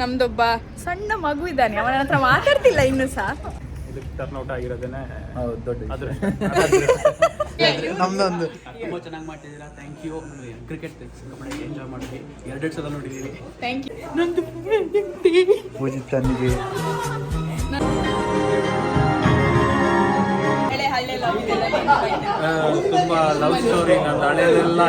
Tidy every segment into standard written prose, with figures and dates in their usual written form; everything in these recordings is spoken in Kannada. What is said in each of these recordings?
ನಮ್ದೊಬ್ಬ ಸಣ್ಣ ಮಗು ಇದ್ದಾನೆ, ಅವನ ಹತ್ರ ಮಾತಾಡ್ತಿಲ್ಲ ಇನ್ನು ಸಹ. ಟರ್ನ್ಔಟ್ ಆಗಿರೋದೇನೆ ದೊಡ್ಡ ನಮ್ದೊಂದು ತುಂಬ ಚೆನ್ನಾಗಿ ಮಾಡ್ತಿದ್ದೀರಾ, ಥ್ಯಾಂಕ್ ಯು. ಕ್ರಿಕೆಟ್ ಸಿಕ್ಕಾಪಟ್ಟೆ ಎಂಜಾಯ್ ಮಾಡಿದ್ವಿ, 2 ಸಲ ನೋಡಿದ್ದೀವಿ. Thank you. ಪೂಜಿತ್ ತನ್ನಿಗೆ ತುಂಬ ಲವ್ ಸ್ಟೋರಿ, ನನ್ನ ಹಳೆಯದೆಲ್ಲ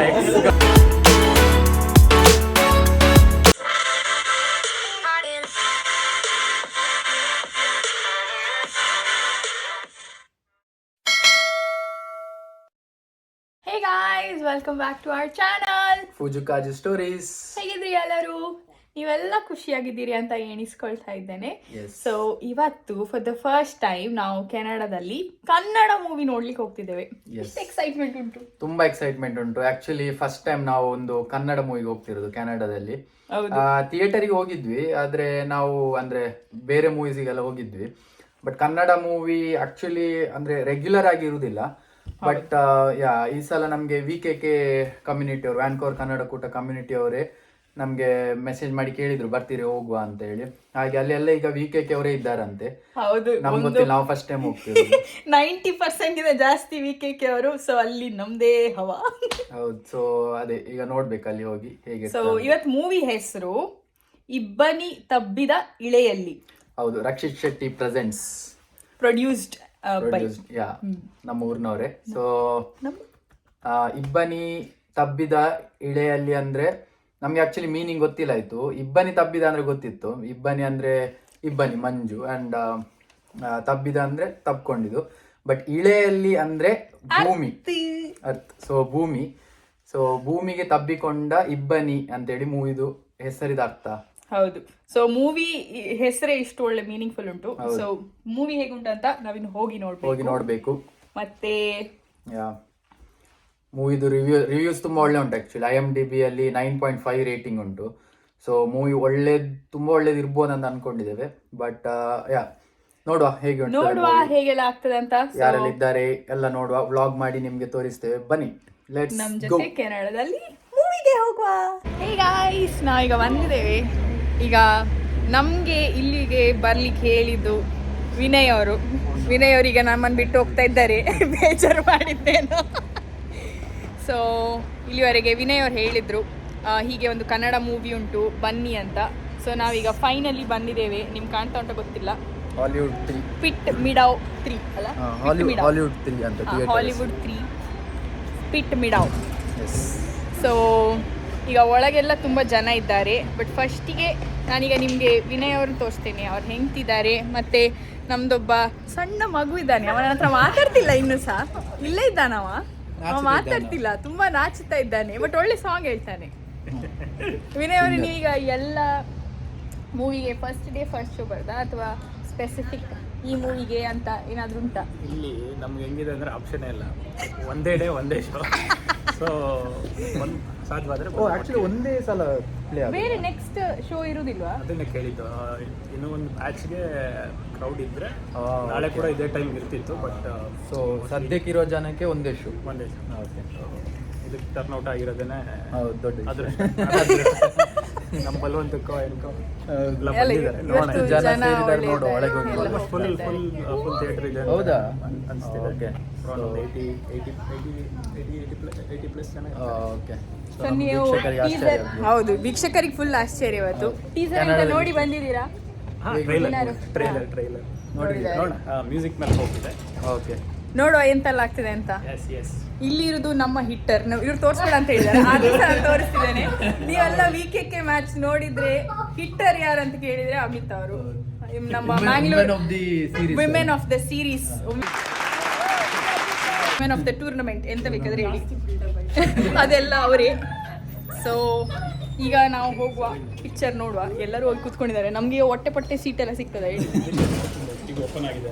Hey guys, welcome back to our channel. ಫೂಜುಕಾಜು ಸ್ಟೋರೀಸ್. ಹೇಗಿದ್ರಿ ಎಲ್ಲರೂ? ನೀವೆಲ್ಲ ಖುಷಿಯಾಗಿದ್ದೀರಿ ಅಂತ ಎಣಿಸ್ಕೊಳ್ತಾ ಇದ್ದೇನೆ. Yes. ಸೊ ಇವತ್ತು ಫಾರ್ ದ ಫಸ್ಟ್ ಟೈಮ್ ನಾವು ಕೆನಡಾದಲ್ಲಿ ಕನ್ನಡ ಮೂವಿ ನೋಡ್ಲಿಕ್ಕೆ ಹೋಗ್ತಿದ್ದೇವೆ. ಎಷ್ಟು ಎಕ್ಸೈಟ್ಮೆಂಟ್ ಉಂಟು? ತುಂಬಾ ಎಕ್ಸೈಟ್ಮೆಂಟ್ ಉಂಟು. ಆಕ್ಚುಲಿ ಫಸ್ಟ್ ಟೈಮ್ ನಾವು ಒಂದು ಕನ್ನಡ ಮೂವಿಗೆ ಹೋಗ್ತಿರೋದು ಕೆನಡಾದಲ್ಲಿ. ಥಿಯೇಟರಿಗೆ ಹೋಗಿದ್ವಿ, ಆದ್ರೆ ನಾವು ಅಂದ್ರೆ ಬೇರೆ ಮೂವೀಸಿಗೆಲ್ಲ ಹೋಗಿದ್ವಿ. ಬಟ್ ಕನ್ನಡ ಮೂವಿ ಆಕ್ಚುಲಿ ಅಂದ್ರೆ ರೆಗ್ಯುಲರ್ ಆಗಿ ಇರುವುದಿಲ್ಲ. ಬಟ್ ಈ ಸಲ ನಮ್ಗೆ VKK ಕಮ್ಯುನಿಟಿ ಅವರು, ವ್ಯಾನ್ಕೋರ್ ಕನ್ನಡ ಕೂಟ ಕಮ್ಯುನಿಟಿ ಅವರೇ ನಮ್ಗೆ ಮೆಸೇಜ್ ಮಾಡಿ ಕೇಳಿದ್ರು ಬರ್ತೀರಿ ಹೋಗುವ ಅಂತ ಹೇಳಿ. ಹಾಗೆ ಅಲ್ಲಿ ಎಲ್ಲ ಈಗ VKK ಅವರೇ ಇದ್ದಾರಂತೆ. ಹೌದು, ನಮ್ಗೆ ಗೊತ್ತಿಲ್ಲ, ನಾವು ಫಸ್ಟ್ ಟೈಮ್ ಹೋಗ್ತೀವಿ. 90% ಇದೆ ಜಾಸ್ತಿ VKK ಅವರು. ಸೊ ಅಲ್ಲಿ ನಮ್ದೇ ಹವಾ. ಹೌದು. ಸೊ ಅದೇ ಈಗ ನೋಡ್ಬೇಕು ಅಲ್ಲಿ ಹೋಗಿ ಹೇಗೆ. ಸೊ ಇವತ್ತು ಮೂವಿ ಹೆಸರು ಇಬ್ಬನಿ ತಬ್ಬಿದ ಇಳೆಯಲ್ಲಿ. ಹೌದು, ರಕ್ಷಿತ್ ಶೆಟ್ಟಿ ಪ್ರೆಸೆಂಟ್ಸ್, ಪ್ರೊಡ್ಯೂಸ್ಡ್ ಯಾ ನಮ್ಮ ಊರಿನವರೇ. ಸೊ ಇಬ್ಬನಿ ತಬ್ಬಿದ ಇಳೆಯಲ್ಲಿ ಅಂದ್ರೆ ನಮ್ಗೆ ಆಕ್ಚುಲಿ ಮೀನಿಂಗ್ ಗೊತ್ತಿಲ್ಲ ಆಯ್ತು. ಇಬ್ಬನಿ ತಬ್ಬಿದ ಅಂದ್ರೆ ಗೊತ್ತಿತ್ತು, ಇಬ್ಬನಿ ಅಂದ್ರೆ ಇಬ್ಬನಿ ಮಂಜು ಅಂಡ್ ತಬ್ಬಿದ ಅಂದ್ರೆ ತಬ್ಕೊಂಡಿದ್ದು. ಬಟ್ ಇಳೆಯಲ್ಲಿ ಅಂದ್ರೆ ಭೂಮಿ, ಅರ್ತ್. ಸೊ ಭೂಮಿ, ಸೊ ಭೂಮಿಗೆ ತಬ್ಬಿಕೊಂಡ ಇಬ್ಬನಿ ಅಂತೇಳಿ ಮೂವಿದು ಹೆಸರಿದ ಅರ್ಥ. ಹೌದು. ಸೊ ಮೂವಿ ಹೆಸರೇ ಇಷ್ಟು ಒಳ್ಳೆ ಮೀನಿಂಗ್ಫುಲ್ ಉಂಟು. ಸೊ ಮೂವಿ ಹೇಗುಂಟು ಅಂತ ನಾವಿನ್ನು ಹೋಗಿ ನೋಡ್ಬೇಕು. ಮತ್ತೆ ಮೂವಿದು ರಿವ್ಯೂಸ್ ತುಂಬಾ ಒಳ್ಳೆ ಉಂಟು ಆಕ್ಚುಲಿ. IMDb ಅಲ್ಲಿ 9.5 ರೇಟಿಂಗ್ ಉಂಟು. ಸೊ ಮೂವಿ ತುಂಬಾ ಒಳ್ಳೇದು ಇರ್ಬೋದು ಅಂತ ಅನ್ಕೊಂಡಿದ್ದೇವೆ. ಬಟ್ ನೋಡುವ ಹೇಗೆ ಉಂಟು, ಹೇಗೆಲ್ಲ ಆಗ್ತದೆ ಅಂತ. ಯಾರೆಲ್ಲ ಇದ್ದಾರೆ ಎಲ್ಲ ನೋಡುವ, ವ್ಲಾಗ್ ಮಾಡಿ ನಿಮ್ಗೆ ತೋರಿಸ್ತೇವೆ. ಬನ್ನಿ, ಲೆಟ್ಸ್ ನಮ್ ಗೋ. ಜೊತೆ ಕೆನಡಾದಲ್ಲಿ ಮೂವಿಗೆ ಹೋಗುವ. ಹೇ ಗಾಯ್ಸ್, ನಾವೀಗ ಬಂದಿದ್ದೇವೆ. ಈಗ ನಮ್ಗೆ ಇಲ್ಲಿಗೆ ಬರ್ಲಿಕ್ಕೆ ಹೇಳಿದ್ದು ವಿನಯ್ ಅವರೀಗ ನಮ್ಮನ್ನು ಬಿಟ್ಟು ಹೋಗ್ತಾ ಇದ್ದಾರೆ. ಬೇಜಾರು ಮಾಡಿದ್ದೇನು. ಸೊ ಇಲ್ಲಿವರೆಗೆ ವಿನಯ್ ಅವ್ರು ಹೇಳಿದ್ರು ಹೀಗೆ ಒಂದು ಕನ್ನಡ ಮೂವಿ ಉಂಟು ಬನ್ನಿ ಅಂತ. ಸೊ ನಾವೀಗ ಫೈನಲಿ ಬಂದಿದ್ದೇವೆ. ನಿಮ್ಗೆ ಕಾಣ್ತಾ ಉಂಟ ಗೊತ್ತಿಲ್ಲ, ಹಾಲಿವುಡ್ 3 ಪಿಟ್ ಮಿಡಾವ್ 3 ಅಲ್ಲ, ಹಾಲಿವುಡ್ 3 ಅಂತ, ಹಾಲಿವುಡ್ 3 ಪಿಟ್ ಮಿಡಾವ್. ಸೊ ಈಗ ಒಳಗೆಲ್ಲ ತುಂಬ ಜನ ಇದ್ದಾರೆ. ಬಟ್ ಫಸ್ಟಿಗೆ ನಾನೀಗ ನಿಮಗೆ ವಿನಯ್ ಅವ್ರನ್ನ ತೋರಿಸ್ತೇನೆ, ಅವ್ರು ಹೆಂಗ್ತಿದ್ದಾರೆ. ಮತ್ತು ನಮ್ದೊಬ್ಬ ಸಣ್ಣ ಮಗು ಇದ್ದಾನೆ, ಅವನ ಹತ್ರ ಮಾತಾಡ್ತಿಲ್ಲ ಇನ್ನೂ ಸಹ. ಇಲ್ಲೇ ಇದ್ದಾನವ, ಮಾತಾಡ್ತಿಲ್ಲ, ತುಂಬಾ ನಾಚುತ್ತಾ ಇದ್ದಾನೆ. ಬಟ್ ಒಳ್ಳೆ ಸಾಂಗ್ ಹೇಳ್ತಾನೆ. ವಿನಯ್ ಅವರು, ನೀವೀಗ ಎಲ್ಲ ಮೂವಿಗೆ ಫಸ್ಟ್ ಡೇ ಫಸ್ಟ್ ಶೋ ಬರ್ದಾ ಅಥವಾ ಸ್ಪೆಸಿಫಿಕ್ ಈ ಮೂವಿಗೆ ಅಂತ ಏನಾದ್ರು ಉಂಟಾ? ಇಲ್ಲಿ ನಮ್ಗೆ ಹೆಂಗಿದೆ ಅಂದ್ರೆ ಆಪ್ಷನ್ ಇಲ್ಲ, ಒಂದೇ ಡೇ ಒಂದೇ ಶೋ. ಸೊ ಸಾಧ್ಯವಾದ್ರೆ ಆಕ್ಚುಲಿ ಒಂದೇ ಸಲ ಬೇರೆ ನೆಕ್ಸ್ಟ್ ಶೋ ಇರುವುದಿಲ್ವಾ? ಅದನ್ನೇ ಕೇಳಿದ್ದು. ಇನ್ನೂ ಒಂದು ಬ್ಯಾಚ್ಗೆ ಕ್ರೌಡ್ ಇದ್ರೆ ನಾಳೆ ಕೂಡ ಇದೇ ಟೈಮ್ ಇರ್ತಿತ್ತು. ಬಟ್ ಸೊ ಸದ್ಯಕ್ಕಿರೋ ಜನಕ್ಕೆ ಒಂದೇ ಶೋ. ಇದಕ್ಕೆ ಟರ್ನ್ಔಟ್ ಆಗಿರೋದೇನೆ ದೊಡ್ಡ ನಮ್ಮ ಬಲವಂತಕ್ಕೋ ಏನಕ್ಕೋ ಜನ ನೋಡು ಒಳಗೆ ಹೋಗಿ ಫುಲ್ ಥಿಯೇಟರ್ ಇದೆ. ಹೌದಾ? ಅನಿಸ್ತಿದೆ. 80 ಪ್ಲಸ್ ಜನ. ಓಕೆ. ಹೌದು, ವೀಕ್ಷಕರಿಗೆ ಫುಲ್ ಆಶ್ಚರ್ಯ ಇವತ್ತು. ಟೀಸರ್ ನೋಡಿ ಬಂದಿದ್ದೀರಾ? ಟ್ರೈಲರ್ ನೋಡಿದ್ರೆ ಮ್ಯೂಸಿಕ್ ಮೇಲೆ ಹೋಗ್ತಿದೆ. ಓಕೆ, ನೋಡುವ ಎಂತೆಲ್ಲ ಆಗ್ತದೆ ಅಂತ. ಇಲ್ಲಿ ಇರುವುದು ನಮ್ಮ ಹಿಟ್ಟರ್. ಇವ್ರು ತೋರಿಸ್ಬೇಡ ಅಂತ ಹೇಳಿದ್ದಾರೆ, ಆದ್ರೆ ನಾನು ತೋರಿಸ್ತಿದ್ದೇನೆ. ನೀವೆಲ್ಲ VKK ಮ್ಯಾಚ್ ನೋಡಿದ್ರೆ ಹಿಟ್ಟರ್ ಯಾರು ಅಂತ ಕೇಳಿದ್ರೆ ಅಮಿತ್ ಅವರು, ನಮ್ಮ Mangalore women of the series, women of the tournament, ಎಂತ ಬೇಕಾದ್ರೆ ಹೇಳಿ, ಅದೆಲ್ಲ ಅವರೇ. ಸೊ ಈಗ ನಾವು ಹೋಗುವ, ಪಿಕ್ಚರ್ ನೋಡುವ. ಎಲ್ಲರೂ ಹೋಗಿ ಕೂತ್ಕೊಂಡಿದ್ದಾರೆ. ನಮಗೆ ಹೊಟ್ಟೆ ಪಟ್ಟೆ ಸೀಟ್ ಎಲ್ಲ ಸಿಗ್ತದೆ ಹೇಳಿ. ಓಪನ್ ಆಗಿದೆ.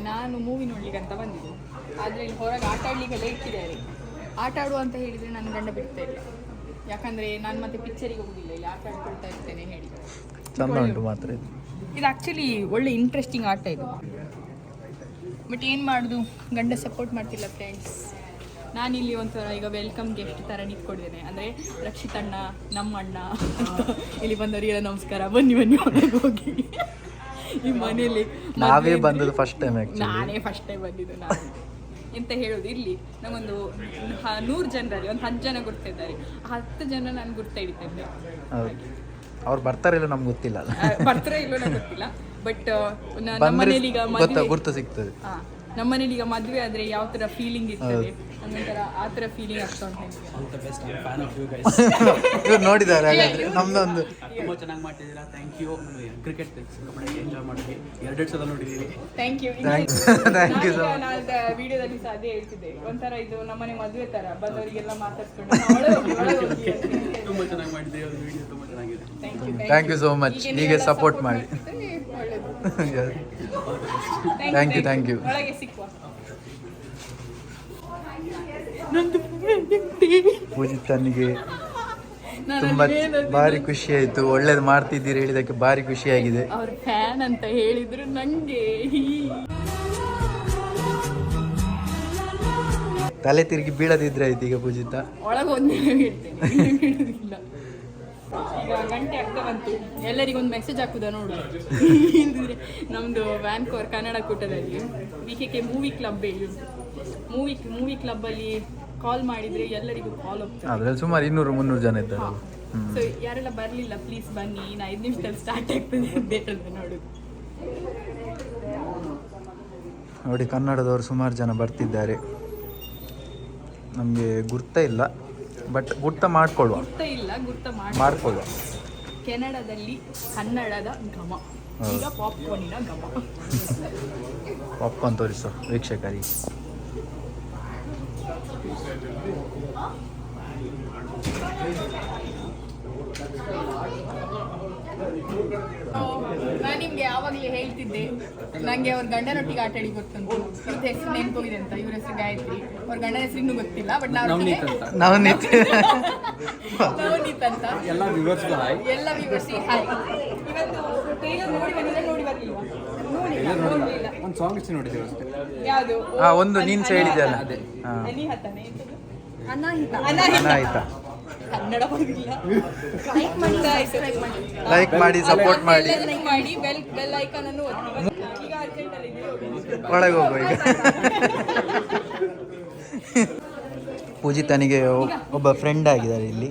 ನಾನು ಮೂವಿ ನೋಡ್ಲಿಕ್ಕೆ ಅಂತ ಬಂದಿದ್ದೆ, ಆದರೆ ಇಲ್ಲಿ ಹೊರಗೆ ಆಟ ಆಡ್ಲಿಕ್ಕೆಲ್ಲ ಇಟ್ಟಿದ್ದಾರೆ. ಆಟ ಆಡುವ ಅಂತ ಹೇಳಿದರೆ ನನ್ನ ಗಂಡ ಬಿಡ್ತಾ ಇಲ್ಲ. ಯಾಕಂದರೆ ನಾನು ಮತ್ತೆ ಪಿಕ್ಚರಿಗೆ ಹೋಗುದಿಲ್ಲ, ಇಲ್ಲಿ ಆಟ ಆಡ್ಕೊಳ್ತಾ ಇರ್ತೇನೆ ಹೇಳಿ. ಚಂದ ಉಂಟು ಮಾತ್ರ. ಇದು ಆ್ಯಕ್ಚುಲಿ ಒಳ್ಳೆ ಇಂಟ್ರೆಸ್ಟಿಂಗ್ ಆಟ ಇದು. ಬಟ್ ಏನು ಮಾಡೋದು, ಗಂಡ ಸಪೋರ್ಟ್ ಮಾಡ್ತಿಲ್ಲ ಫ್ರೆಂಡ್ಸ್. ನಾನಿಲ್ಲಿ ಒಂಥರ ಈಗ ವೆಲ್ಕಮ್ ಗೆಸ್ಟ್ ಥರ ನಿಂತ್ಕೊಂಡಿದ್ದೇನೆ. ಅಂದರೆ ರಕ್ಷಿತಣ್ಣ, ನಮ್ಮ ಅಣ್ಣ ಇಲ್ಲಿ ಬಂದವರಿಗೆಲ್ಲ ನಮಸ್ಕಾರ, ಬನ್ನಿ ಬನ್ನಿ ಒಳಗೆ ಹೋಗಿ. ಈ ಮನೇಲಿ ನಾವೇ ಬಂದದ್ದು ಫಸ್ಟ್ ಟೈಮ್. ನಾನೇ ಫಸ್ಟ್ ಟೈಮ್ ಬಂದಿದ್ದು. ನಾನು ಎಂತ ಹೇಳೋದು, ಇಲ್ಲಿ ನಮ್ಮೊಂದು 100 ಜನರಲ್ಲಿ ಒಂದು 10 ಜನ ಗುರ್ತಿದ್ದಾರೆ. 10 ಜನ ನಾನು ಗುರ್ತ ಹಿಡಿತೇನೆ. ಅವ್ರು ಬರ್ತಾರೆ ಇಲ್ಲ ನಮ್ಗೆ ಗೊತ್ತಿಲ್ಲ, ಬರ್ತಾರೆ ಇಲ್ಲೋ ನಂಗೆ ಗೊತ್ತಿಲ್ಲ. ಬಟ್ ನಮ್ಮ ಮನೇಲಿ ಈಗ ಗುರ್ತು ಸಿಗ್ತದೆ. ನಮ್ಮ ಮನೇಲಿ ಈಗ ಮದುವೆ ಆದರೆ ಯಾವ ಥರ ಫೀಲಿಂಗ್ ಇರ್ತದೆ, ಒಂಥರ ಆ ಥರ ಫೀಲಿಂಗ್ ಆಗ್ತಾ ಉಂಟು. ಇವ್ರು ನೋಡಿದ್ದಾರೆ ನಮ್ದೊಂದು ತುಂಬ ಚೆನ್ನಾಗಿ ಮಾಡ್ತಿದ್ದೀರಾ, ಥ್ಯಾಂಕ್ ಯು. ಕ್ರಿಕೆಟ್ ಎಂಜಾಯ್ ಮಾಡಿದ್ವಿ, 2 ಸಲ ನೋಡಿದ್ದೀವಿ. Thank you. Thank you. ನಾನು ವಿಡಿಯೋದಲ್ಲಿ ಸಹ ಅದೇ ಹೇಳ್ತಿದ್ದೆ, ಒಂಥರ ಇದು ನಮ್ಮನೆ ಮದುವೆ ಥರ ಬಂದವರಿಗೆಲ್ಲ ಮಾತಾಡ್ಸ್ಕೊಂಡು ತುಂಬ ಚೆನ್ನಾಗಿ ಮಾಡಿದ್ದೀವಿ, ಅದು ವಿಡಿಯೋ ತುಂಬ ಚೆನ್ನಾಗಿದೆ. Thank you so much. ಹೀಗೆ ಸಪೋರ್ಟ್ ಮಾಡಿ. Thank you. ಒಳಗೆ ಸಿಕ್ಕುವ. ಪೂಜಿತನಿಗೆ ತುಂಬಾ ಭಾರಿ ಖುಷಿ ಆಯ್ತು. ಒಳ್ಳೇದು ಮಾಡ್ತಿದ್ದೀರಿ ಹೇಳಿದಕ್ಕೆ ಭಾರಿ ಖುಷಿಯಾಗಿದೆ. ಅವ್ರ ಫ್ಯಾನ್ ಅಂತ ಹೇಳಿದ್ರು ನಂಗೆ. ತಲೆ ತಿರುಗಿ ಬೀಳದಿದ್ರೆ ಆಯ್ತು ಈಗ ಪೂಜಿತ. ಒಳಗೆ ಒಂದೇ ಹೇಳ್ತೇನೆ, ಬಿಡುದಿಲ್ಲ. ಈಗ ಗಂಟೆ ಆಗ್ತಾ ಬಂತು, ಎಲ್ಲರಿಗೊಂದು ಮೆಸೇಜ್ ಹಾಕುದಾ ನೋಡು. ಇಲ್ದಿದ್ರೆ ನಮ್ಮದು ವ್ಯಾನ್ಕೋರ್ ಕನ್ನಡ ಕೂಟದಲ್ಲಿ VKK ಮೂವಿ ಕ್ಲಬ್ ಹೇಳಿ, ಮೂವಿ ಕ್ಲಬ್ಬಲ್ಲಿ ಕಾಲ್ ಮಾಡಿದರೆ ಎಲ್ಲರಿಗೂ ಕಾಲ್ ಹೋಗ್ತದೆ. ಅದ್ರಲ್ಲಿ ಸುಮಾರು 200-300 ಜನ ಇದ್ದಾರೆ. ಸೊ ಯಾರೆಲ್ಲ ಬರಲಿಲ್ಲ ಪ್ಲೀಸ್ ಬನ್ನಿ, ಇನ್ನು 5 ನಿಮಿಷದಲ್ಲಿ ಸ್ಟಾರ್ಟ್ ಆಗ್ತದೆ ಅಂತ ಹೇಳಿದ್ರೆ ನೋಡು. ನೋಡಿ ಕನ್ನಡದವರು ಸುಮಾರು ಜನ ಬರ್ತಿದ್ದಾರೆ. ನಮಗೆ ಗುರ್ತ ಇಲ್ಲ, ಬಟ್ ಗುರ್ತ ಮಾಡ್ಕೊಳ್ಳುವ. ಗುರ್ತ ಮಾಡ್ಕೊಳ್ಳುವ. ಕೆನಡಾದಲ್ಲಿ ಕನ್ನಡದ ಘಮ, ಈಗ ಪಾಪ್ಕಾರ್ನಿನ ಘಮ. ಪಾಪ್ಕಾರ್ನ್ ತೋರಿಸು ವೀಕ್ಷಕರಿಗೆ. ನಾನು ನಿಮ್ಗೆ ಯಾವಾಗಲೇ ಹೇಳ್ತಿದ್ದೆ, ನನಗೆ ಅವ್ರ ಗಂಡನೊಟ್ಟಿಗೆ ಆಟ ಆಡಿ ಗೊತ್ತುಂಟು. ಇವ್ರ ಹೆಸರು ನೆನ್ಕೋಗಿದೆ ಅಂತ. ಇವ್ರ ಹೆಸರು ಗಾಯತ್ರಿ, ಅವ್ರ ಗಂಡನ ಹೆಸರು ಇನ್ನೂ ಗೊತ್ತಿಲ್ಲ. ಬಟ್ ನವನೀತ್ ಅಂತ ಎಲ್ಲ ವ್ಯೂವರ್ಸ್ ಹಾಯ್. ಇವತ್ತು ಟ್ರೈಲರ್ ನೋಡಿ ಬಂದಿಲ್ಲ, ನೋಡಿ ಬರ್ಲಿಲ್ವಾ? ನೋಡಿಲ್ಲ. ಒಂದು ಸಾಂಗ್ ಇಷ್ಟು ನೋಡಿದ್ದೀವಿ ಅಷ್ಟೇ. ಯಾವುದು? ಒಂದು ನೀನು ಹೇಳಿದೆಯಲ್ಲ, ಅನಾಹಿತ. ಕನ್ನಡ ಬರೋದಿಲ್ಲ. ಲೈಕ್ ಮಾಡಿ, ಸಪೋರ್ಟ್ ಮಾಡಿ, ಬೆಲ್ ಐಕಾನ್ ಅನ್ನು ಒತ್ತಿ. ಈಗ ಅರ್ಜೆಂಟ್ ಅಲ್ಲಿ ಒಳಗೆ ಹೋಗು. ಈಗ ಪೂಜಿತನಿಗೆ ಒಬ್ಬ ಫ್ರೆಂಡ್ ಆಗಿದ್ದಾರೆ ಇಲ್ಲಿ.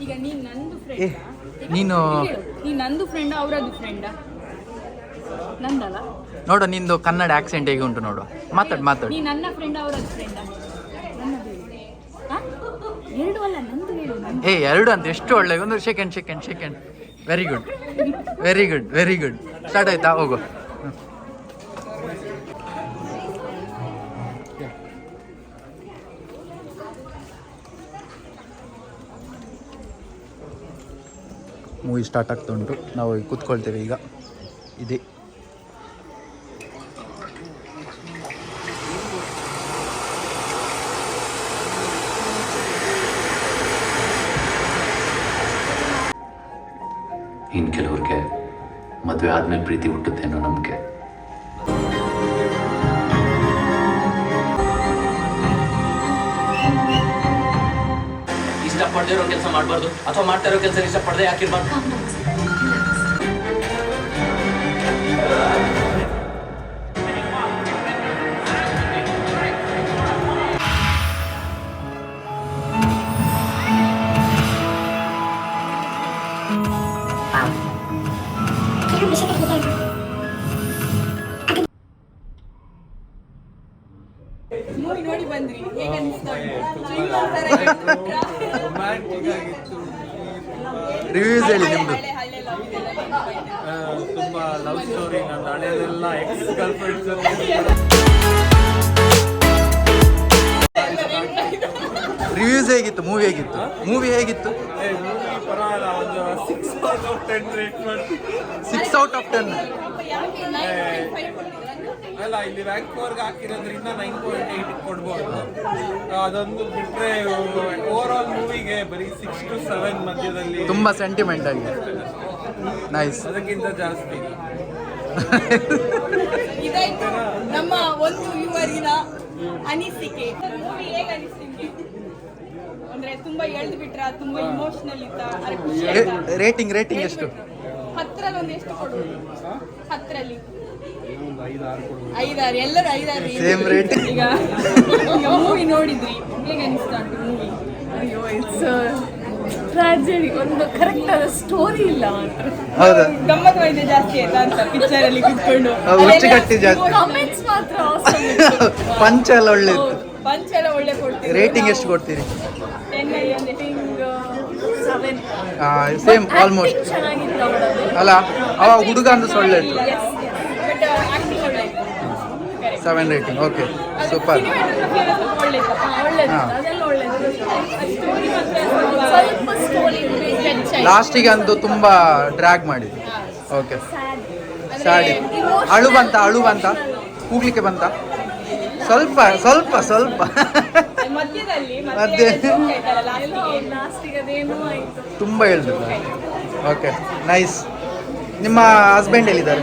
ಈಗ ನೀನು ನಂದು ಫ್ರೆಂಡ್, ನೀನು ನಂದು ಫ್ರೆಂಡ್, ಅವರದ್ದು ಫ್ರೆಂಡಾ? ನಂದಲ್ಲ. ನೋಡು ನಿಂದು ಕನ್ನಡ ಆಕ್ಸೆಂಟ್ ಹೇಗೆ ಉಂಟು ನೋಡು. ಮಾತಾಡು. ನೀ ನನ್ನ ಫ್ರೆಂಡ್, ಅವರದ್ದು ಫ್ರೆಂಡಾ? ಎರಡು ಅಲ್ಲ, ನಂದು ಹೇಳು. 2 ಅಂತ ಎಷ್ಟು ಒಳ್ಳೆ. ಒಂದು ಸೆಕೆಂಡ್. Very good. ಸ್ಟಾರ್ಟ್ ಆಯ್ತಾ? ಹೋಗು. ಮೂವಿ ಸ್ಟಾರ್ಟ್ ಆಗ್ತಾ ಉಂಟು. ನಾವು ಕೂತ್ಕೊಳ್ತೇವೆ ಈಗ. ಇದೆ ಇನ್ನು ಕೆಲವ್ರಿಗೆ ಮದುವೆ ಆದ್ಮೇಲೆ ಪ್ರೀತಿ ಹುಟ್ಟುತ್ತೆ ಅನ್ನೋ ನಂಬಿಕೆ. ಇಷ್ಟಪಡದೇ ಇರೋ ಕೆಲಸ ಮಾಡಬಾರ್ದು, ಅಥವಾ ಮಾಡ್ತಾ ಇರೋ ಕೆಲಸ ಇಷ್ಟಪಡದೆ ಯಾಕಿರ್ಬಾರ್ದು? ಮೂವಿ ನೋಡಿ ಬಂದ್ರಿ, ಹೇಗೆ ಅನಿಸ್ತಾ ರಿವ್ಯೂಸ್ ಹೇಳಿ ನಿಮ್ದು. ತುಂಬ ಲವ್ ಸ್ಟೋರಿ, ನನ್ನ ಹಳೆಯದೆಲ್ಲ ಎಕ್ಸ್ ಗರ್ಲ್ಫ್ರೆಂಡ್ಸ್. ರಿವ್ಯೂಸ್ ಹೇಗಿತ್ತು? ಮೂವಿ ಹೇಗಿತ್ತು? ಮೂವಿ ಪರವಾಗಿಲ್ಲ, ಒಂದು 6 out of 10 ರೇಟ್ ಮಾಡಿ. 6 out of 10. ಅಲ್ಲ ಇಲ್ಲಿ ರ್ಯಾಂಕ್ 4 ಹಾಕಿರೋದ್ರಿಂದ 9.8 ಕೊಡ್ಬೋದು. ಅದೊಂದು ಬಿಟ್ರೆ ಓವರ್ ಆಲ್ ಮೂವಿಗೆ ಬರೀ 6 to 7 ಮಧ್ಯದಲ್ಲಿ ತುಂಬಾ ಸೆಂಟಿಮೆಂಟ್ ಆಗಿದೆ. ನೈಸ್. ಅದಕ್ಕಿಂತ ಜಾಸ್ತಿ. ಇದಾಯ್ತು ನಮ್ಮ ಒಂದು ಇವರಿನ ಅನಿಸಿಕೆ. ಮೂವಿ ಹೇಗೆ ಅನಿಸ್ತು ನಿಮ್ಗೆ? ಅಂದ್ರೆ ತುಂಬಾ ಎಳ್ದು ಬಿಟ್ರ, ತುಂಬಾ ಇಮೋಷನಲ್ ಇತ್ತ, ಅರೆ ಖುಷಿ ಆಯ್ತಾ? ರೇಟಿಂಗ್ ಎಷ್ಟು? 10ರಲ್ಲಿ ಒಂದು ಎಷ್ಟು ಕೊಡೋದು? 10ರಲ್ಲಿ 5-6 ಎಲ್ಲರೂ 5-6 Same rate. ಈಗ ಮೂವಿ ನೋಡಿದ್ರಿ, ಹೇಗೆ ಅನಿಸ್ತಾ ಉಂಟು ಮೂವಿ? ಅಯ್ಯೋ ಇಟ್ಸ್ ಟ್ರಾಜಡಿ. ಒಂದು ಕರೆಕ್ಟ್ ಆದ ಸ್ಟೋರಿ ಇಲ್ಲ ಮಾತ್ರ. ಹೌದಾ? ಗಮ್ಮತ್ ವೈದ್ಯ ಜಾಸ್ತಿ ಆಯ್ತಾ ಅಂತ ಪಿಕ್ಚರ್ ಅಲ್ಲಿ ಕುತ್ಕೊಂಡು? ಹುಚ್ಚುಗಟ್ಟಿ ಜಾಸ್ತಿ. ಕಾಮೆಂಟ್ಸ್ ಮಾತ್ರ awesome ಇತ್ತು. ಪಂಚ ಎಲ್ಲ ಒಳ್ಳೆ ಇತ್ತು. ಪಂಚ್ ಎಲ್ಲ ಒಳ್ಳೆ ಕೊಡ್ತೀವಿ. ರೇಟಿಂಗ್ ಎಷ್ಟು ಕೊಡ್ತೀರಿ? 10ರಲ್ಲಿ ಒಂದು Rating 7. ಸೇಮ್ ಆಲ್ಮೋಸ್ಟ್ ಚೆನ್ನಾಗಿತ್ತು ಅವಳದು. ಅಲ್ಲ, ಅವ ಹುಡುಗ ಅಂದ್ರೆ ಸೊಳ್ಳೆ ಇತ್ತು. ಬಟ್ ಆಕ್ಟಿಂಗ್ ಒಳ್ಳೆ ಇತ್ತು. 7 ರೇಟಿಂಗ್. Okay, super. ಸಿನಿಮಾಟೋಗ್ರಫಿ ಎಲ್ಲ ಸ್ವಲ್ಪ ಒಳ್ಳೆ ಇತ್ತು. ಒಳ್ಳೇದಿತ್ತು, ಅದೆಲ್ಲ ಒಳ್ಳೇದು. ಸ್ವಲ್ಪ ಸ್ಟೋರಿ ಲಾಸ್ಟಿಗೆ ಅಂತೂ ತುಂಬಾ ಡ್ರ್ಯಾಗ್ ಮಾಡಿದ್ರು. Okay, sad. ಅಳು ಬಂತ ಕೂಗ್ಲಿಕ್ಕೆ ಬಂತ ಸ್ವಲ್ಪ ಮಧ್ಯದಲ್ಲಿ ಮಧ್ಯೆ ಲಾಸ್ಟಿಗೆ ಅದೇನೋ ಆಯ್ತು. ತುಂಬ ಹೇಳಿದ್ರು. Okay, nice. ನಿಮ್ಮ ಹಸ್ಬೆಂಡ್ ಎಲ್ಲಿದ್ದಾರೆ?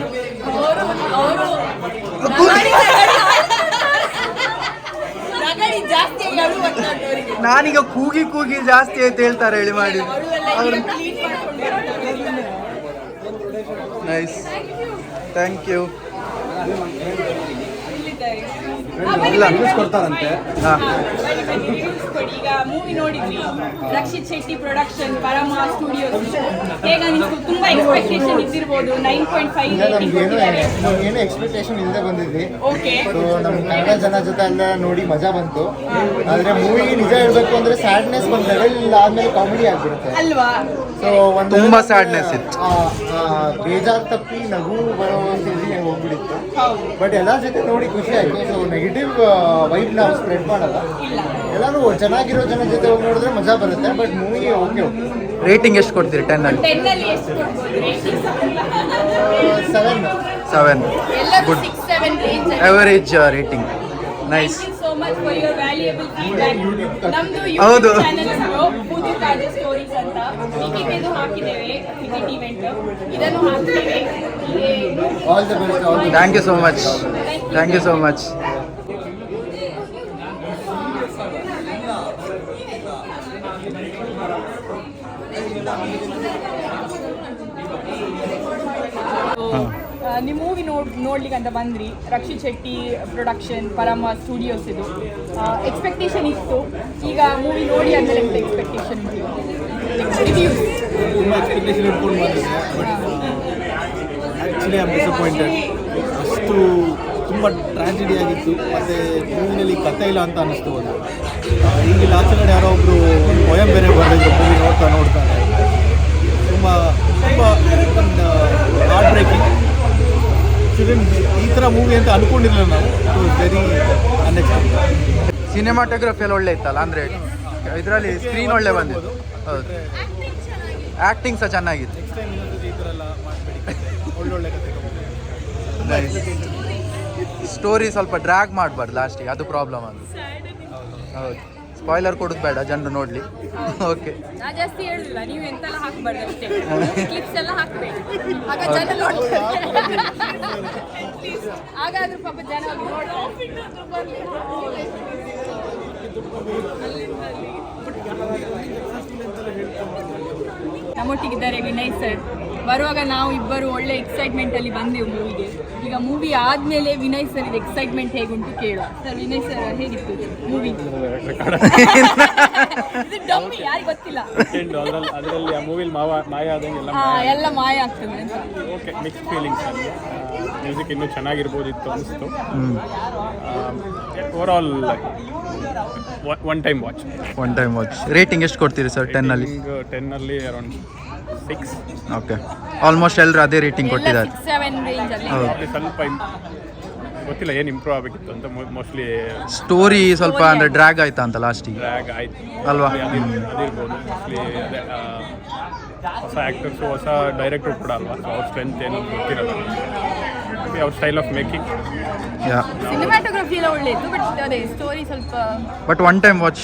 ನಗಡಿ ಜಾಸ್ತಿ ಅಳು ಅವರಿಗೆ. ನಾನೀಗ ಕೂಗಿ ಜಾಸ್ತಿ ಆಯ್ತು ಹೇಳ್ತಾರೆ ಹೇಳಿ ಮಾಡಿ. ಅವ್ರು ನೈಸ್, ಥ್ಯಾಂಕ್ ಯು. ಇಲ್ಲ ಕೊಡ್ತಾರಂತೆ. ಹಾಂ, ಈಗ ಮೂವಿ ನೋಡಿದ್ವಿ, ರಕ್ಷಿತ್ ಶೆಟ್ಟಿ ಪ್ರೊಡಕ್ಷನ್, ಪರಮ ಸ್ಟುಡಿಯೋಸ್. ಹೇಗೆ ಅನಿಸ್ತು? ತುಂಬಾ ಎಕ್ಸ್ಪೆಕ್ಟೇಷನ್ ಇದ್ದಿರ್ಬೋದು. 9.5 ರೇಟಿಂಗ್ ಕೊಟ್ಟಿದ್ದಾರೆ. ಏನು ಎಕ್ಸ್ಪೆಕ್ಟೇಷನ್ ಇಲ್ಲದೆ ಬಂದಿದ್ವಿ. ಓಕೆ, ಸೊ ನಮ್ಮ ಕನ್ನಡ ಜನ ಜೊತೆ ಎಲ್ಲ ನೋಡಿ ಮಜಾ ಬಂತು. ಆದ್ರೆ ಮೂವಿ ನಿಜ ಹೇಳ್ಬೇಕು ಅಂದ್ರೆ ಸ್ಯಾಡ್ನೆಸ್ ಒಂದು ಲೆವೆಲ್ ಆದ್ಮೇಲೆ ಕಾಮಿಡಿ ಆಗ್ಬಿಡುತ್ತೆ. ಅಲ್ವಾ? ಸೊ ಒಂದು ತುಂಬಾ sadness ಇತ್ತು. ಬೇಜಾರ್ ತಪ್ಪಿ ನಗು ಬರೋ ಸ್ಟೇಜಿಗೆ ಹೋಗ್ಬಿಡಿತ್ತು. ಹೌದು. ಬಟ್ ಎಲ್ಲರ ಜೊತೆ ನೋಡಿ ಖುಷಿ ಆಯ್ತು. ಸೊ ನೆಗೆಟಿವ್ ವೈಬ್ ನಾವು ಸ್ಪ್ರೆಡ್ ಮಾಡಲ್ಲ. ಎಲ್ಲರೂ ಚೆನ್ನಾಗಿರೋ ಜನ ಜೊತೆ ಹೋಗಿ ನೋಡಿದ್ರೆ ಮಜಾ ಬರುತ್ತೆ. But movie okay. ರೇಟಿಂಗ್ ಎಷ್ಟು ಕೊಡ್ತೀರಿ? 10ನಲ್ಲಿ 10ನಲ್ಲಿ ಎಷ್ಟು ಕೊಡ್ಬೋದು ರೇಟಿಂಗ್? 7. ಎಲ್ಲರೂ Good. 6-7 range. Average rating. Nice. Thank you so much for your valuable feedback. ನಮ್ದು ಹೌದು. YouTube ಚಾನೆಲ್ ಪೂಜು ತಾಜಾ ಸ್ಟೋರೀಸ್ ಅಂತ ಟಿಕೆಟ್ ಹಾಕಿದ್ದೇವೆ, ಟಿಕೆಟ್ ಇವೆಂಟ್ ಇದನ್ನು ಹಾಕ್ತೇವೆ. All the best. Thank you so much. ನೀವು ಮೂವಿ ನೋಡ್ಲಿಕ್ಕೆ ಅಂತ ಬಂದ್ರಿ. ರಕ್ಷಿತ್ ಶೆಟ್ಟಿ ಪ್ರೊಡಕ್ಷನ್, ಪರಮ ಸ್ಟುಡಿಯೋಸ್ ಇದು. ಎಕ್ಸ್ಪೆಕ್ಟೇಷನ್ ಇತ್ತು. ಈಗ ಮೂವಿ ನೋಡಿ ಆದ್ಮೇಲೆ ಎಂತ ಎಕ್ಸ್ಪೆಕ್ಟೇಷನ್ ಉಂಟು? ರಿವ್ಯೂಸ್ ತುಂಬ ಎಕ್ಸ್ಪೆಕ್ಟೇಷನ್ ಇಟ್ಕೊಂಡು ಬಂದಿದೆ. But actually I am disappointed. ಅಷ್ಟು ತುಂಬ ಟ್ರಾಜಿಡಿ ಆಗಿತ್ತು. ಮತ್ತು ಮೂವಿನಲ್ಲಿ ಕಥೆ ಇಲ್ಲ ಅಂತ ಅನ್ನಿಸ್ತು. ಒಂದು ಈಗಿಲ್ಲ ಆಚೆ ಕಡೆ ಯಾರೋ ಒಬ್ಬರು ಪೊಯಮ್ ಬೇರೆ ಬರೆದಿದ್ರು ಮೂವಿ ನೋಡ್ತಾ ತುಂಬ ಹಾರ್ಟ್ ಬ್ರೇಕಿಂಗ್. ಈ ಥರ ಮೂವಿ ಅಂತ ಅನ್ಕೊಂಡಿರಲಿಲ್ಲ ನಾವು. It was very unexpected. Cinematography ಎಲ್ಲ ಒಳ್ಳೆ ಇತ್ತಲ್ಲ, ಅಂದರೆ ಇದರಲ್ಲಿ ಸ್ಕ್ರೀನ್ ಒಳ್ಳೆ ಬಂದಿತ್ತು. ಹೌದು, ಆ್ಯಕ್ಟಿಂಗ್ ಸಹ ಚೆನ್ನಾಗಿತ್ತು. ನೆಕ್ಸ್ಟ್ ಟೈಮ್ ಇನ್ನೊಂದು ಈ ಥರ ಎಲ್ಲ ಮಾಡಬೇಡಿ. ಒಳ್ಳೊಳ್ಳೆ ಕಥೆ. ನೈಸ್. ಸ್ಟೋರಿ ಸ್ವಲ್ಪ ಡ್ರ್ಯಾಗ್ ಮಾಡಬಾರ್ದು ಲಾಸ್ಟಿಗೆ, ಅದು ಪ್ರಾಬ್ಲಮ್ ಅದು. ಹೌದು, ಸ್ಪಾಯ್ಲರ್ ಕೊಡೋದು ಬೇಡ, ಜನರು ನೋಡಲಿ. ಓಕೆ, ನಾ ಜಾಸ್ತಿ ಹೇಳುದಿಲ್ಲ, ನೀವು ಎಂತೆಲ್ಲ ಹಾಕ್ಬಾರ್ದು ಅಷ್ಟೇ. ಕ್ಲಿಪ್ಸ್ ಎಲ್ಲ ಹಾಕ್ಬೇಕು, ಆಗ ಜನ ನೋಡ್ತಾರೆ. ಹಾಗಾದ್ರೂ ಪಾಪ ಜನ ನಮ್ಮೊಟ್ಟಿಗಿದ್ದಾರೆ ವಿನಯ್ ಸರ್. ಬರುವಾಗ ನಾವು ಇಬ್ಬರು ಒಳ್ಳೆ ಎಕ್ಸೈಟ್ಮೆಂಟ್ ಅಲ್ಲಿ ಬಂದೆವು ಮೂವಿಗೆ. ಈಗ ಮೂವಿ ಆದ್ಮೇಲೆ ವಿನಯ್ ಸರ್ ಇದು ಎಕ್ಸೈಟ್ಮೆಂಟ್ ಹೇಗುಂಟು ಕೇಳುವ. ಸರ್, ವಿನಯ್ ಸರ್ ಹೇಗಿತ್ತು ಮೂವಿ? ಡಮ್ಮಿ, ಯಾರಿಗೆ ಗೊತ್ತಿಲ್ಲ. ಅದರಲ್ಲಿ ಆ ಮೂವಿಲಿ ಮಾಯ ಆದಂಗೆಲ್ಲ ಎಲ್ಲ ಮಾಯ ಆಗ್ತದೆ ಅಂತ. Okay, mix feelings. ಮ್ಯೂಸಿಕ್ ಇನ್ನೂ ಚೆನ್ನಾಗಿರ್ಬೋದಿತ್ತು ಅನಿಸ್ತು. Over all one time watch. Rating ಎಷ್ಟು ಕೊಡ್ತೀರಿ ಸರ್ 10ನಲ್ಲಿ? 10ನಲ್ಲಿ ಅರೌಂಡ್ 6. ಓಕೆ, ಆಲ್ಮೋಸ್ಟ್ ಎಲ್ಲರೂ ಅದೇ ರೇಟಿಂಗ್ ಕೊಟ್ಟಿದ್ದಾರೆ. 6-7 ರೇಂಜ್ ಅಲ್ಲಿ. ಹೌದು, ಸ್ವಲ್ಪ ಗೊತ್ತಿಲ್ಲ ಏನು ಇಂಪ್ರೂವ್ ಆಗಬೇಕಿತ್ತು ಅಂತ. ಮೋಸ್ಟ್ಲಿ ಸ್ಟೋರಿ ಸ್ವಲ್ಪ ಅಂದರೆ ಡ್ರ್ಯಾಗ್ ಆಯ್ತಾ ಅಂತ ಲಾಸ್ಟಿಗೆ ಡ್ರ್ಯಾಗ್ ಆಯ್ತು ಅಲ್ವಾ? ಅದಿರ್ಬೋದು ಮೋಸ್ಟ್ಲಿ. ಅದೇ ಹೊಸ ಆ್ಯಕ್ಟರ್ಸು, ಹೊಸ ಡೈರೆಕ್ಟರ್ ಕೂಡ ಅಲ್ವಾ, ಸೊ ಅವ್ರ ಸ್ಟ್ರೆಂತ್ ಏನು ಗೊತ್ತಿರಲ್ಲ. cinematography, our style of making. Yeah cinematography ಎಲ್ಲ ಒಳ್ಳೆ ಇತ್ತು, ಬಟ್ ಅದೇ ಸ್ಟೋರಿ ಸ್ವಲ್ಪ but one time watch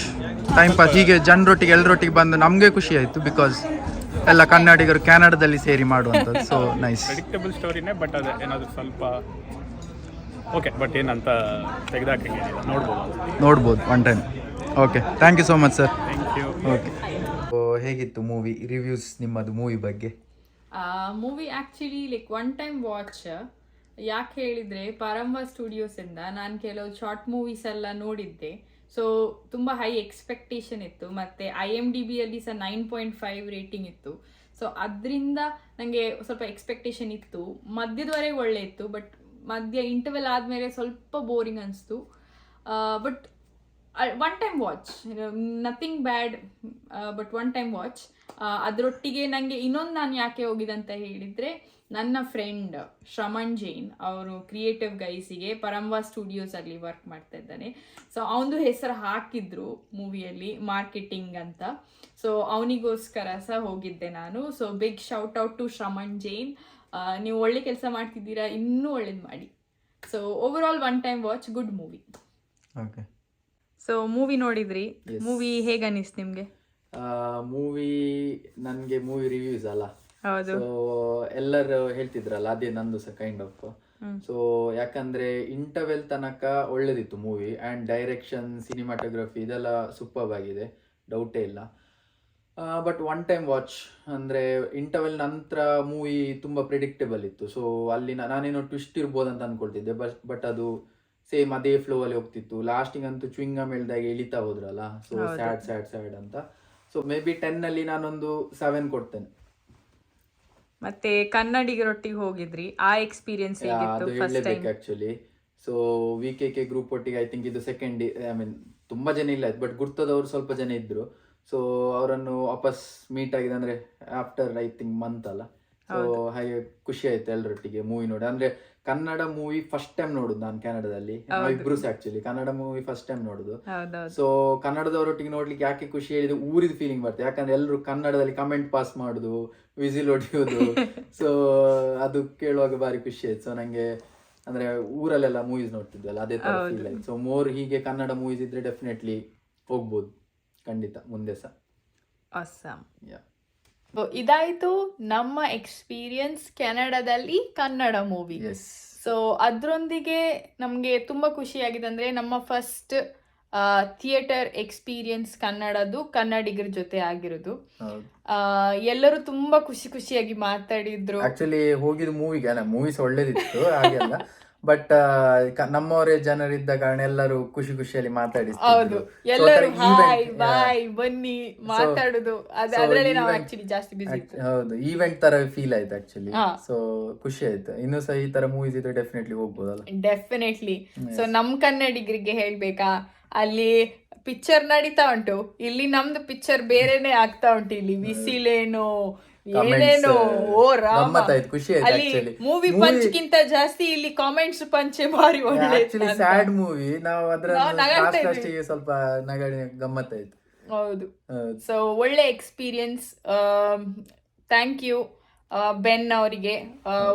time pass. ಹೀಗೆ ಜನರೊಟ್ಟಿಗೆ ಎಲ್ಲರೊಟ್ಟಿಗೆ ಬಂದು ನಮಗೆ ಖುಷಿ ಆಯಿತು, ಬಿಕಾಸ್ ಎಲ್ಲ ಕನ್ನಡಿಗರು ಕ್ಯಾನಡಾದಲ್ಲಿ ಸೇರಿ ಮಾಡುವಂಥದ್ದು. So nice. ಪ್ರೆಡಿಕ್ಟಬಲ್ ಸ್ಟೋರಿನೇ, ಬಟ್ ಅದೇ ಏನಾದರೂ ಸ್ವಲ್ಪ ಓಕೆ, ಬಟ್ ಏನಂತ ತೆಗೆದಾಕಂಗೇನಿಲ್ಲ, ನೋಡ್ಬೋದು one time. Okay, thank you so much sir. Thank you. Okay, ಹೇಗಿತ್ತು ಮೂವಿ ರಿವ್ಯೂಸ್ ನಿಮ್ಮದು ಮೂವಿ ಬಗ್ಗೆ? Movie actually like one time watch. ಯಾಕೆ ಹೇಳಿದರೆ ಪರಂಬ ಸ್ಟುಡಿಯೋಸಿಂದ ನಾನು ಕೆಲವು ಶಾರ್ಟ್ ಮೂವೀಸ್ ಎಲ್ಲ ನೋಡಿದ್ದೆ. ಸೊ ತುಂಬ ಹೈ ಎಕ್ಸ್ಪೆಕ್ಟೇಷನ್ ಇತ್ತು, ಮತ್ತು IMDb ಸಹ 9.5 ರೇಟಿಂಗ್ ಇತ್ತು. ಸೊ ಅದರಿಂದ ನನಗೆ ಸ್ವಲ್ಪ ಎಕ್ಸ್ಪೆಕ್ಟೇಷನ್ ಇತ್ತು. ಮಧ್ಯದವರೆಗೆ ಒಳ್ಳೆ ಇತ್ತು, ಬಟ್ ಮಧ್ಯ ಇಂಟರ್ವೆಲ್ ಆದಮೇಲೆ ಸ್ವಲ್ಪ ಬೋರಿಂಗ್ ಅನಿಸ್ತು. But one time watch, nothing bad, but one time watch. ಅದರೊಟ್ಟಿಗೆ ನನಗೆ ಇನ್ನೊಂದು ನಾನು ಯಾಕೆ ಹೋಗಿದ್ದೆ ಅಂತ ಹೇಳಿದರೆ, ನನ್ನ ಫ್ರೆಂಡ್ ಶ್ರಮಣ್ ಜೈನ್ ಅವರು ಕ್ರಿಯೇಟಿವ್ ಗೈಸಿಗೆ ಪರಂಬ ಸ್ಟುಡಿಯೋಸಲ್ಲಿ ವರ್ಕ್ ಮಾಡ್ತಾ ಇದ್ದಾನೆ. ಸೊ ಅವನದು ಹೆಸರು ಹಾಕಿದ್ರು ಮೂವಿಯಲ್ಲಿ ಮಾರ್ಕೆಟಿಂಗ್ ಅಂತ. ಸೊ ಅವನಿಗೋಸ್ಕರ ಸಹ ಹೋಗಿದ್ದೆ ನಾನು. So big shout out to Shraman Jain. ನೀವು ಒಳ್ಳೆ ಕೆಲಸ ಮಾಡ್ತಿದ್ದೀರಾ, ಇನ್ನೂ ಒಳ್ಳೇದು ಮಾಡಿ. So over all one time watch, good movie. Okay, so movie ನೋಡಿದ್ರಿ, ಮೂವಿ ಹೇಗೆ ಅನಿಸ್ತು ನಿಮಗೆ? ಮೂವಿ ನನಗೆ ಮೂವಿ ರಿವ್ಯೂಸ್ ಅಲ್ಲ, ಹೌದು. ಸೊ ಎಲ್ಲರೂ ಹೇಳ್ತಿದ್ರಲ್ಲ, ಅದೇ ನಂದು ಸಹ ಕೈಂಡ್ ಆಫ್. ಸೊ ಯಾಕಂದ್ರೆ ಇಂಟರ್ವೆಲ್ ತನಕ ಒಳ್ಳೇದಿತ್ತು ಮೂವಿ, ಆ್ಯಂಡ್ ಡೈರೆಕ್ಷನ್, ಸಿನಿಮಾಟೋಗ್ರಫಿ ಇದೆಲ್ಲ ಸೂಪರ್ಬ್ ಆಗಿದೆ, ಡೌಟೇ ಇಲ್ಲ. ಬಟ್ ಒನ್ ಟೈಮ್ ವಾಚ್ ಅಂದರೆ ಇಂಟರ್ವೆಲ್ ನಂತರ ಮೂವಿ ತುಂಬ ಪ್ರಿಡಿಕ್ಟೇಬಲ್ ಇತ್ತು. ಸೊ ಅಲ್ಲಿ ನಾನೇನೋ ಟ್ವಿಸ್ಟ್ ಇರ್ಬೋದು ಅಂತ ಅಂದ್ಕೊಳ್ತಿದ್ದೆ, ಬಟ್ ಅದು ಸೇಮ್ ಅದೇ ಫ್ಲೋ ಅಲ್ಲಿ ಹೋಗ್ತಿತ್ತು. ಲಾಸ್ಟಿಂಗ್ ಅಂತೂ ಚ್ವಿಂಗಮ್ ಹೇಳ್ದಾಗ ಇಳಿತಾ ಹೋದ್ರಲ್ಲ, ಸೊ ಸ್ಯಾಡ್ ಅಂತ. ಸೊ ಮೇ ಬಿ 10 ನಾನೊಂದು 7 ಕೊಡ್ತೇನೆ. ಮತ್ತೆ ಕನ್ನಡಿಗರೊಟ್ಟಿಗೆ ಹೋಗಿದ್ರಿ, ಆ ಎಕ್ಸ್ಪೀರಿಯನ್ಸ್ ಹೇಗಿತ್ತು? ಅದು ಹೇಳಲೇಬೇಕು ಆಕ್ಚುಲಿ. ಸೊ VKK ಗ್ರೂಪ್ ಒಟ್ಟಿಗೆ ಐ ಥಿಂಕ್ ಇದು ಸೆಕೆಂಡ್, ಐ ಮೀನ್ ತುಂಬಾ ಜನ ಇಲ್ಲ, ಬಟ್ ಗುರ್ತದವ್ರು ಸ್ವಲ್ಪ ಜನ ಇದ್ರು. ಸೊ ಅವರನ್ನು ವಾಪಸ್ ಮೀಟ್ ಆಗಿದೆ ಅಂದ್ರೆ ಆಫ್ಟರ್ ಐ ಥಿಂಕ್ ಮಂತ್ ಅಲ್ಲ. ಸೊ ಹಾಗೆ ಖುಷಿ ಆಯ್ತು ಎಲ್ಲರೊಟ್ಟಿಗೆ ಮೂವಿ ನೋಡಿ. ಅಂದ್ರೆ ಕನ್ನಡ ಮೂವಿ ಫಸ್ಟ್ ಟೈಮ್ ನೋಡುದು ನಾನು ಕ್ಯಾನಡಾದಲ್ಲಿ, ಇಬ್ರು actually Kannada movie first time ನೋಡುದು. ಸೊ ಕನ್ನಡದವರೊಟ್ಟಿಗೆ ನೋಡ್ಲಿಕ್ಕೆ ಯಾಕೆ ಖುಷಿ ಹೇಳಿದ್ರೆ, ಊರಿದ ಫೀಲಿಂಗ್ ಬರ್ತದೆ. ಯಾಕಂದ್ರೆ ಎಲ್ಲರೂ ಕನ್ನಡದಲ್ಲಿ ಕಮೆಂಟ್ ಪಾಸ್ ಮಾಡುದು, ವಿಸಿಲ್ ಹೊಡೆಯುವುದು, ಸೊ ಅದು ಕೇಳುವಾಗ ಬಾರಿ ಖುಷಿ ಆಯ್ತು. ಸೊ ನಂಗೆ ಅಂದ್ರೆ ಊರಲ್ಲೆಲ್ಲ ಮೂವೀಸ್ ನೋಡ್ತಿದ್ವಲ್ಲ, ಅದೇ ತರ ಫೀಲ್ ಆಯ್ತು. ಸೊ ಮೋರ್ ಹೀಗೆ ಕನ್ನಡ ಮೂವೀಸ್ ಇದ್ರೆ ಡೆಫಿನೆಟ್ಲಿ ಹೋಗ್ಬೋದು ಖಂಡಿತ ಮುಂದೆ ಸಹ. ಆಸಮ್. ಇದಾಯಿತು ನಮ್ಮ ಎಕ್ಸ್ಪೀರಿಯನ್ಸ್ ಕೆನಡಾದಲ್ಲಿ ಕನ್ನಡ ಮೂವಿ. ಸೊ ಅದರೊಂದಿಗೆ ನಮಗೆ ತುಂಬ ಖುಷಿಯಾಗಿದೆ, ಅಂದರೆ ನಮ್ಮ ಫಸ್ಟ್ ಥಿಯೇಟರ್ ಎಕ್ಸ್ಪೀರಿಯನ್ಸ್ ಕನ್ನಡದ್ದು ಕನ್ನಡಿಗರ ಜೊತೆ ಆಗಿರೋದು. ಎಲ್ಲರೂ ತುಂಬ ಖುಷಿಯಾಗಿ ಮಾತಾಡಿದ್ರು. ಆಕ್ಚುಲಿ ಹೋಗಿದ್ದು ಮೂವಿಗೆ, ಮೂವೀಸ್ ಒಳ್ಳೇದಿತ್ತು ಹಾಗೆಲ್ಲ, ಬಟ್ ನಮ್ಮವರೇ ಜನರಿದ್ದ ಕಾರಣ ಎಲ್ಲರೂ ಖುಷಿಯಲ್ಲಿ ಹೌದು, ಎಲ್ಲರೂ ಹಾಯ್ ಬಾಯ್ ಬನ್ನಿ ಮಾತಾಡುದು, ಅದರಲ್ಲಿ ನಾವು ಆಕ್ಚುಲಿ ಜಾಸ್ತಿ ಬಿಸಿ ಇತ್ತು. ಹೌದು, ಈವೆಂಟ್ ತರ ಫೀಲ್ ಆಯ್ತು ಆಕ್ಚುಲಿ. ಸೊ ಖುಷಿ ಆಯ್ತು. ಇನ್ನು ಸಹ ಈ ತರ ಮೂವೀಸ್ ಇದ್ರೆ ಡೆಫಿನೆಟ್ಲಿ ಹೋಗ್ಬೋದಲ್ಲ. ಡೆಫಿನೆಟ್ಲಿ. ಸೊ ನಮ್ ಕನ್ನಡಿಗರಿಗೆ ಹೇಳ್ಬೇಕಾ, ಅಲ್ಲಿ ಪಿಕ್ಚರ್ ನಡೀತಾ ಉಂಟು, ಇಲ್ಲಿ ನಮ್ದು ಪಿಕ್ಚರ್ ಬೇರೆನೆ ಆಗ್ತಾ ಉಂಟು. ಇಲ್ಲಿ ಬಿಸಿಲೇನೋ ಏನೇನೋ, ಓ ರಾಮ, ಅಲ್ಲಿ ಮೂವಿ ಪಂಚ್ಗಿಂತ ಜಾಸ್ತಿ ಇಲ್ಲಿ ಕಾಮೆಂಟ್ಸ್ ಪಂಚೆ ಭಾರಿ ಒಳ್ಳೆ. ಸ್ಯಾಡ್ ಮೂವಿ, ನಾವು ಅದರ ಸ್ವಲ್ಪ ನಗಡಿ ಗಮ್ಮತ್ತಾಯ್ತು. ಹೌದು. ಸೊ ಒಳ್ಳೆ ಎಕ್ಸ್ಪೀರಿಯನ್ಸ್. ಥ್ಯಾಂಕ್ ಯು ಬೆನ್ ಅವರಿಗೆ,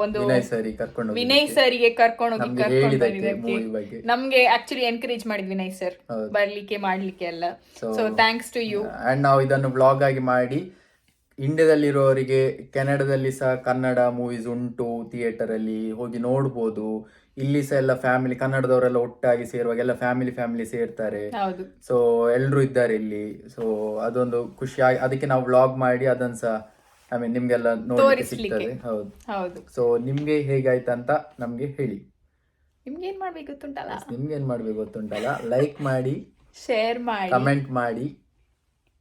ಒಂದು ವಿನಯ್ ಸರಿಗೆ ಕರ್ಕೊಂಡು ಹೋಗಿ ನಮ್ಗೆ ಆಕ್ಚುಲಿ ಎನ್ಕರೇಜ್ ಮಾಡಿದ್ ವಿನಯ್ ಸರ್ ಬರ್ಲಿಕ್ಕೆ ಮಾಡ್ಲಿಕ್ಕೆ ಎಲ್ಲ. So thanks to you. And ನಾವು ಇದನ್ನು ವ್ಲಾಗ್ ಆಗಿ ಮಾಡಿ ಇಂಡಿಯಾದಲ್ಲಿರೋರಿಗೆ ಕೆನಡಾದಲ್ಲಿ ಸಹ ಕನ್ನಡ ಮೂವೀಸ್ ಉಂಟು, ಥಿಯೇಟರ್ ಅಲ್ಲಿ ಹೋಗಿ ನೋಡ್ಬೋದು. ಇಲ್ಲಿ ಸಹ ಎಲ್ಲ ಫ್ಯಾಮಿಲಿ, ಕನ್ನಡದವರೆಲ್ಲ ಒಟ್ಟಾಗಿ ಸೇರುವಾಗ ಎಲ್ಲ ಫ್ಯಾಮಿಲಿ ಸೇರ್ತಾರೆ. ಸೊ ಎಲ್ರು ಇದ್ದಾರೆ ಇಲ್ಲಿ. ಸೊ ಅದೊಂದು ಖುಷಿ, ಅದಕ್ಕೆ ನಾವು ವ್ಲಾಗ್ ಮಾಡಿ ಅದನ್ನ ಸಹ ಐ ಮೀನ್ ನಿಮ್ಗೆಲ್ಲ ನೋಡ್ಲಿಕ್ಕೆ ಸಿಗ್ತದೆ. ಹೌದು. ಸೊ ನಿಮ್ಗೆ ಹೇಗಾಯ್ತಂತ ನಮ್ಗೆ ಹೇಳಿ. ನಿಮ್ಗೆ ಏನ್ ಮಾಡ್ಬೇಕು ಗೊತ್ತುಂಟಲ್ಲ, ಲೈಕ್ ಮಾಡಿ, ಶೇರ್ ಮಾಡಿ, ಕಮೆಂಟ್ ಮಾಡಿ,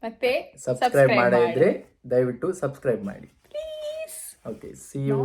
ಮತ್ತೆ ಸಬ್ಸ್ಕ್ರೈಬ್ ಮಾಡಿದ್ರೆ ದಯವಿಟ್ಟು ಸಬ್ಸ್ಕ್ರೈಬ್ ಮಾಡಿ. Okay, see you.